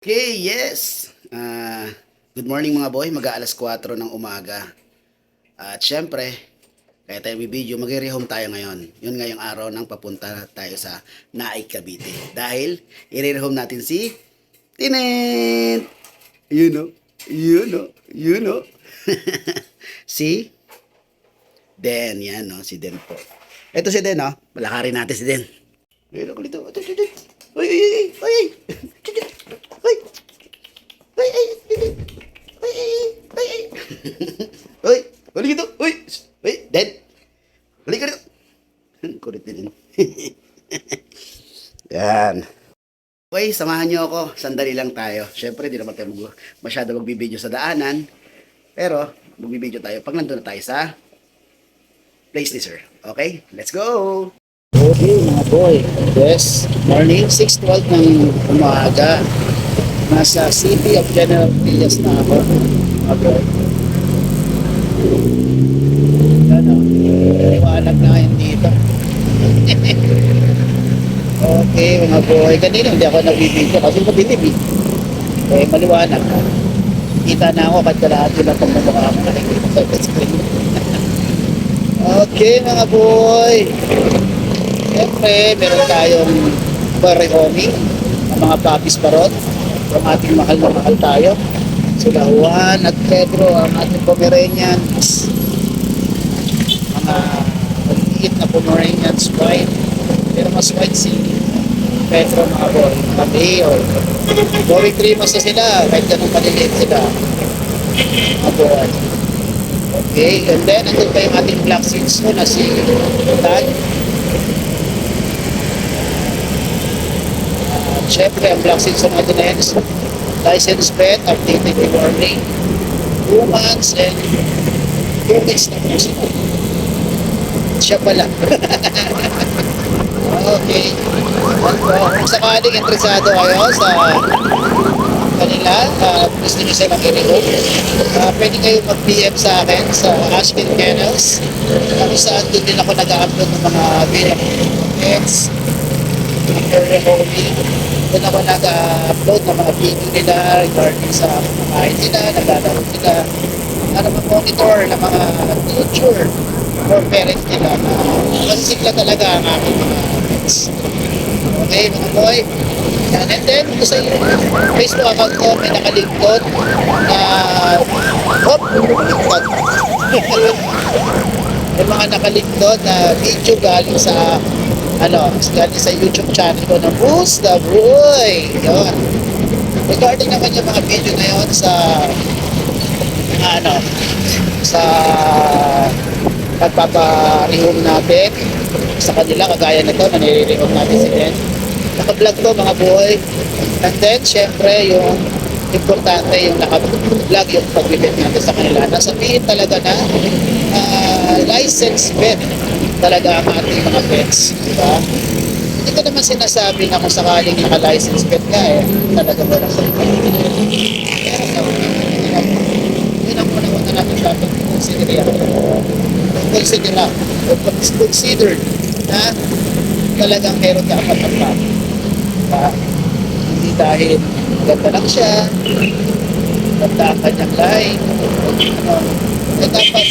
Okay, yes. Good morning mga boy, mag-aalas 4 ng umaga. At syempre, kaya tayo bibideo, mag-rehome tayo ngayon. Yun ngayong araw nang papunta tayo sa Naik, Cavite. Dahil, i-rehome natin si Tinent! You know, you know, you know. Si Den, yan no, si Den po. Ito si Den, no? Palakarin natin si Den. Ayun ako dito. Uy, uy, uy, uy, uy. Uy, uy, uy, uy, uy, uy. Uy, balik ito. Uy, uy, Den. Balik ka dito. Kulit din. Yan. Okay, samahan niyo ako. Sandali lang tayo. Siyempre, di naman tayo masyado magbibideo sa daanan. Pero, magbibideo tayo pag nandun na tayo sa place ni sir. Okay, let's go! Okay mga boy, yes, morning, 6:12 ng umaga. Nasa City of General Villas na ako. Okay. Ano, liwanag na ngayon dito. Okay mga boy, kanina hindi ako nagbibideo kasi madilim eh. Eh, maliwanag na. Kita na ako kahit kalahati lang pag mabaka ako nakikita sa screen. Okay mga boy. Siyempre, meron tayong Barrehomi, ang mga papis parot, ang ating mahal na mahal tayo. Sila Juan at Pedro, ang ating Pomeranians, mga maliit na Pomeranians white, pero mas white si Pedro mga boy, mga Leo. Going 3 months na sila, kahit ganun maliliit sila. Mga boy. Okay, and then nandun pa yung ating black seeds ko na si Tag. Siyempre, ang black seeds natin na yan is license pet, updated with warning, 2 months and 2 weeks na po sila. Siya pala. Okay. Kung sakaling interesado kayo sa kanila, gusto nyo silang i-rehome, pwede kayo mag-PM sa akin sa Ashkin Kennels, kung saan doon din ako nag-upload ng mga video pets, doon ako nag-upload ng mga video nila regarding sa kumakain sila, naglalaro sila, para ma-monitor ng mga teacher or parents nila na masisigla talaga ang aking mga pets. Okay mga boy, and then sa Facebook account ko may nakalingkod na may mga nakalingkod na video galing sa galing sa YouTube channel ko ng Boost the Boy. Yun. Regarding naman yung mga video na yun sa sa pagpapa-rehome natin sa kanila, kagaya na ito na nire-rehome natin si Ben. Naka-vlog to mga boy. And then syempre yung importante yung naka-vlog yung pag-bibit natin sa kanila. Nasabihin talaga na license pet talaga ang ating mga pets, diba? Hindi ko naman sinasabi na kung sakaling naka-license pet ka talaga wala sa pero yun ang una-una natin dapat considered na talagang meron ka apat ng pato, diba? Hindi dahil ganda lang siya, ganda ang kanyang lahi, dapat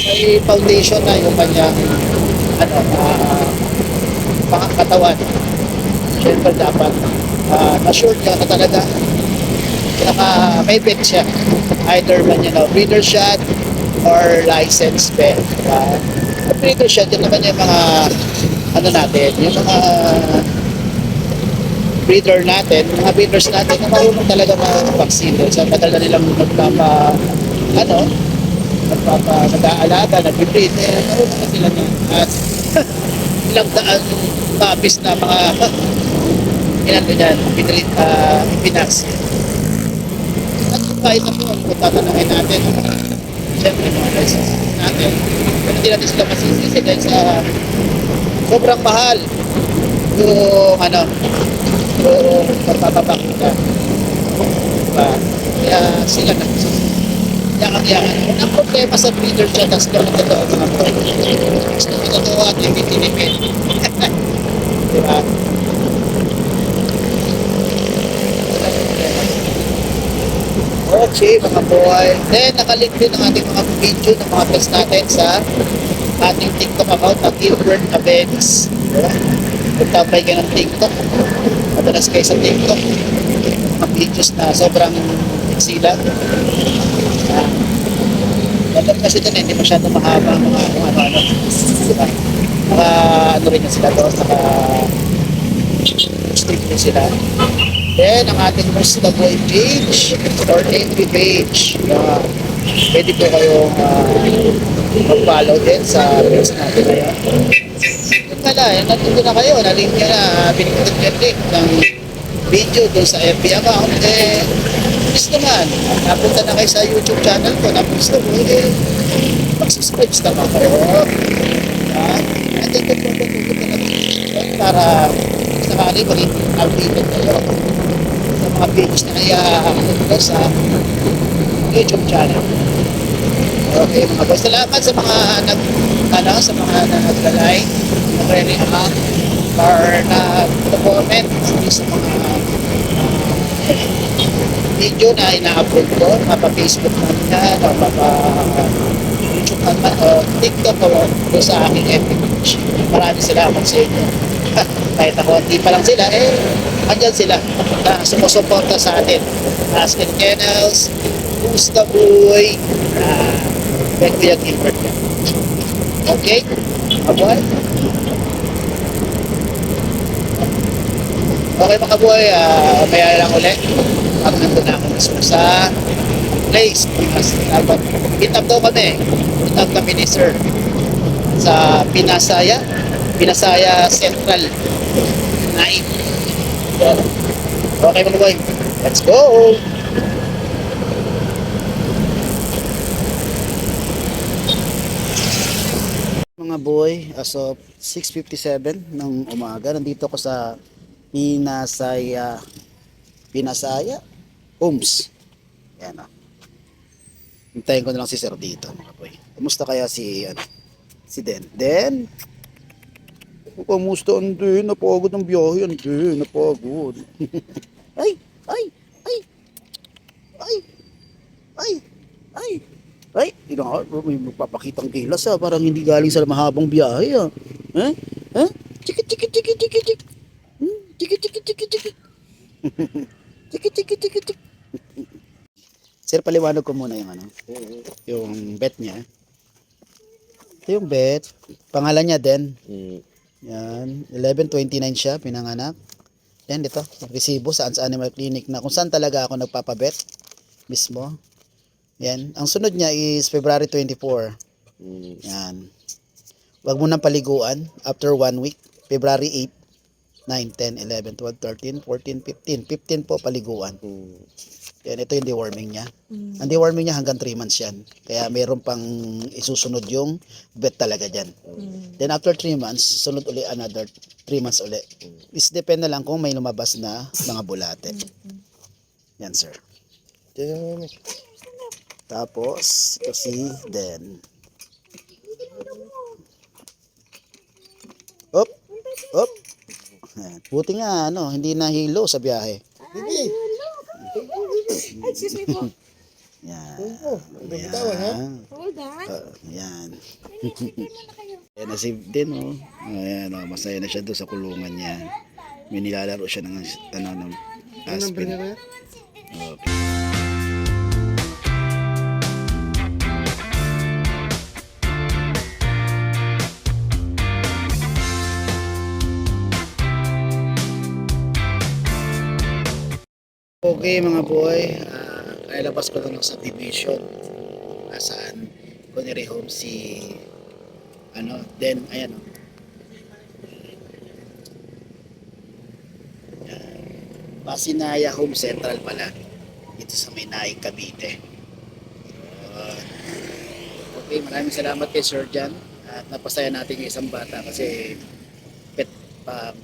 may foundation na yung kanyang pangkatawan. Siyempre dapat assured ka na talaga may pet siya, either man breeder shot or license pet. Breeder shot yun naman yung mga natin, yung mga breeder natin, mga breeders natin na marunong talaga mag-vaccine. So matagal na nilang nag-aalaga, nag-breed, marunong na sila niyan. At ilang daan papis na mga pinax. At kahit na po, kung tatanungin natin, siyempre mga license natin, hindi natin sila masisisi dahil sa sobrang mahal yung yung pagpapabakita. Kaya sila na yakan-yakan. Ang problema sa breeder siya, tas kung totoo mga bro, gusto ko totoo at yung itinipid. Diba? Richie, mga boy. Then, nakalink din ang ating mga video ng mga pets natin sa ating TikTok account na Gilbert Abenis. Magtabay ka ng TikTok. Madalas kayo sa TikTok. Mga videos na sobrang exilan. Dapat kasi doon hindi masyado mahaba mga ano. Diba? Naka ano rin sila doon, naka stick rin sila. Then, ang ating Musta Boy page or FB page. Pwede po kayong mag-follow din sa page natin ngayon. Yun pala, nandito na kayo, nalink nyo na, pinipindot nyo yung link ng video doon sa FB account. Please naman, napunta na kayo sa YouTube channel ko, na Musta Boy, mag-subscribe naman kayo. And then, tutulog na natin para sakali maging updated kayo sa mga pages na i-upload ko sa YouTube channel. Okay mga boys, salamat sa mga sa mga nag-like, nagre-react, or nag-comment sa mga video na ina-upload ko, mapa-Facebook man yan, o mapa-YouTube man o TikTok o sa aking FB page. Maraming salamat sa inyo. Kahit ako, hindi pa lang sila, andyan sila na sumusuporta sa atin. Ask and Kennels, Musta Boy, Kuya Gilbert. Okay? Kaboy? Okay mga boy, maya lang ulit. Pag nandun na ako mismo sa place. Meet up daw kami. Meet up kami ni Sir sa Pinasaya Central 9. Okay mga boy, let's go! Mga boy, as of 6:57 ng umaga, nandito ako sa Pinasaya Homes. Yan o. Hintayin ko na lang si Sir dito mga boy. Kumusta kaya si Den? Kamusta hindi? Napagod ang biyahe. Hindi, napagod. ay! Ay! Ay! Ay! Ay! Ay! Ay! May magpapakitang kilos parang hindi galing sa mahabang biyahe Eh? Eh? Chiki chiki chiki chiki chiki. Chiki chiki chiki chiki. Chiki chiki chiki chiki. Sir, paliwanag ko muna yung bet niya. Ito yung bet. Pangalan niya Den. Yan, 11:29 siya, pinanganak. Yan, dito, resibo sa Animal Clinic na kung saan talaga ako nagpapabet mismo. Yan, ang sunod niya is February 24. Yan. Wag mo nang paliguan after 1 week, February 8, 9, 10, 11, 12, 13, 14, 15. 15 po paliguan. Yan, ito yung deworming niya. Ang deworming niya hanggang 3 months yan. Kaya mayroon pang isusunod yung vet talaga dyan. Then after 3 months, sunod uli another 3 months uli. Is depende lang kung may lumabas na mga bulate. Yan sir. Tapos, ito si Den. Op! Op! Buti nga, hindi nahilo sa biyahe. Excuse me po. Yan. Bitawan ha? Hold on. Yan. Yan na si Den Ayan masaya na siya doon sa kulungan niya. May nilalaro siya ng aspin. Okay. Okay mga boy, nailabas ko lang ng subdivision saan ko nirehome si Den, ayan Pasinaya Home Central pala dito sa may Naik, Cavite. Okay, maraming salamat kay Sir Jan at napasaya natin yung isang bata kasi pet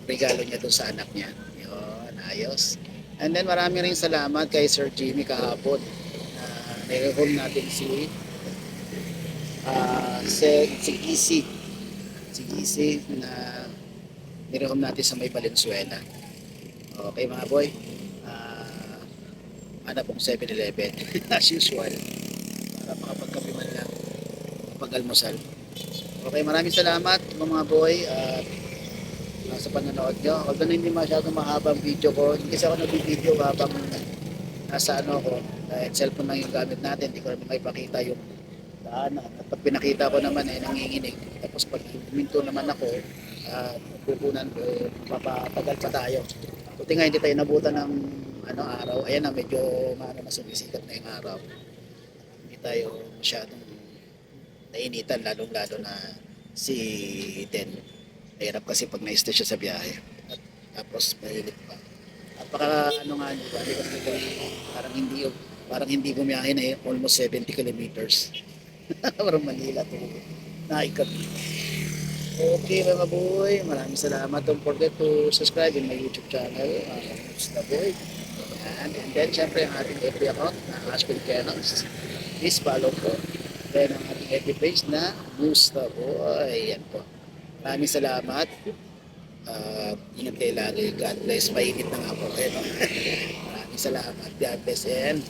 regalo niya doon sa anak niya. Yun, ayos. And then marami rin salamat kay Sir Jimmy kahapon. Nire-home natin si Gisi na nire-home natin sa may Valenzuela. Okay mga boy. hanap akong 7-Eleven as usual para makapagkape man lang pag-almusal. Okay, maraming salamat mga boy at sa panonood nyo. Although hindi masyadong mahabang video ko, hindi kasi ako nag-video habang nasa ano ko, dahil cellphone lang yung gamit natin, hindi ko naman maipakita yung daanan. At pag pinakita ko naman nanginginig. Tapos pag huminto naman ako, pupunan ko, mapatagal pa tayo. Buti nga hindi tayo nabutan ng araw. Ayan na, medyo na sumisikat na yung araw. Hindi tayo masyadong nainitan, lalong-lalo na si Den. Mahirap kasi pag na-stress siya sa biyahe. At tapos mahilit pa. Napaka nga nito, parang hindi bumiyahe na almost 70 kilometers. Parang Manila to. Naikat. Okay mga boy, maraming salamat. Don't forget to subscribe in my YouTube channel, Musta Boy. And then syempre ang ating FB account na Ashwin Kenons. Please follow po. Then ang ating FB page na Musta Boy. Yan po. Maraming salamat. Ingat kayo lagi. God bless. Mainit na nga po kayo. Maraming salamat. God bless and